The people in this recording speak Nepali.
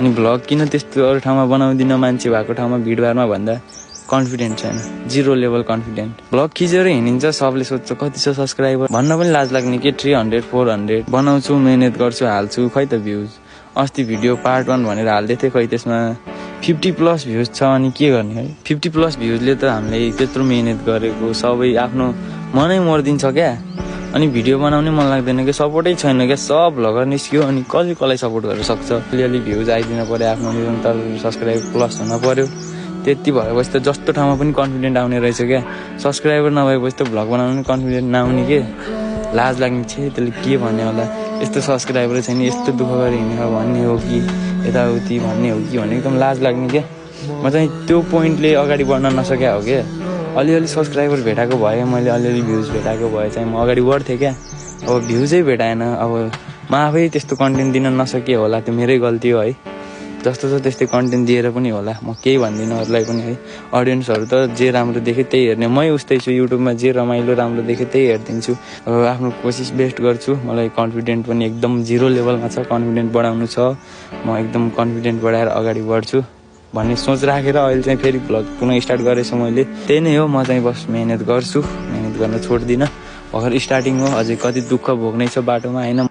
अनि भ्लग किन त्यस्तो अरू ठाउँमा बनाउँदिनँ मान्छे भएको ठाउँमा भिडभाडमा भन्दा कन्फिडेन्ट छैन, 0 लेभल कन्फिडेन्ट। भ्लग खिचेर हिँडिन्छ, सबले सोध्छ कति छ सब्सक्राइबर भन्न पनि लाज लाग्ने के 300 400 बनाउँछु, मेहनत गर्छु, हाल्छु, खै त भ्युज। अस्ति भिडियो पार्ट 1 भनेर हाल्दै थिएँ, खै त्यसमा 50+ भ्युज छ। अनि के गर्ने है, 50+ भ्युजले त हामीले त्यत्रो मेहनत गरेको सबै आफ्नो मनै मर्दिन्छ क्या। अनि भिडियो बनाउने मन लाग्दैन कि, सपोर्टै छैन क्या, सब भ्लगर निस्क्यो अनि कसलाई सपोर्ट गर्न सक्छ। अलिअलि भ्युज आइदिन पर्यो, आफ्नो निरन्तर सब्सक्राइबर प्लस हुन पर्यो। त्यति भएपछि त जस्तो ठाउँमा पनि कन्फिडेन्ट आउने रहेछ क्या। सब्सक्राइबर नभएपछि त भ्लग बनाउनु पनि कन्फिडेन्ट नआउने के, लाज लाग्ने छ। त्यसले के भन्ने होला, यस्तो सब्सक्राइबर छैन, यस्तो दुःख गरेर हिँडेर भन्ने हो कि यताउति भन्ने हो कि भन्ने एकदम लाज लाग्ने क्या। म चाहिँ त्यो पोइन्टले अगाडि बढ्न नसक्या हो क्या। अलिअलि सब्सक्राइबर भेटाएको भए, मैले अलिअलि भ्युज भेटाएको भए चाहिँ म अगाडि बढ्थेँ क्या। अब भ्युजै भेटाएन, अब म आफै त्यस्तो कन्टेन्ट दिन नसके होला, त्यो मेरै गल्ती हो है। जस्तो छ त्यस्तै कन्टेन्ट दिएर पनि होला, म केही भन्दिनँ अरूलाई पनि है। अडियन्सहरू त जे राम्रो देख्यो त्यही हेर्ने, मै उस्तै छु। युट्युबमा जे रमाइलो राम्रो देख्यो त्यही हेरिदिन्छु। अब आफ्नो कोसिस बेस्ट गर्छु। मलाई कन्फिडेन्ट पनि एकदम 0 लेभलमा छ, कन्फिडेन्ट बढाउनु छ। म एकदम कन्फिडेन्ट बढाएर अगाडि बढ्छु भन्ने सोच राखेर अहिले चाहिँ फेरि भ्लग पुनः स्टार्ट गरेछु मैले। त्यही नै हो, म चाहिँ बस मेहनत गर्छु, मेहनत गर्न छोड्दिनँ। भर्खर स्टार्टिङ हो, अझै कति दुःख भोग्नै छ बाटोमा होइन।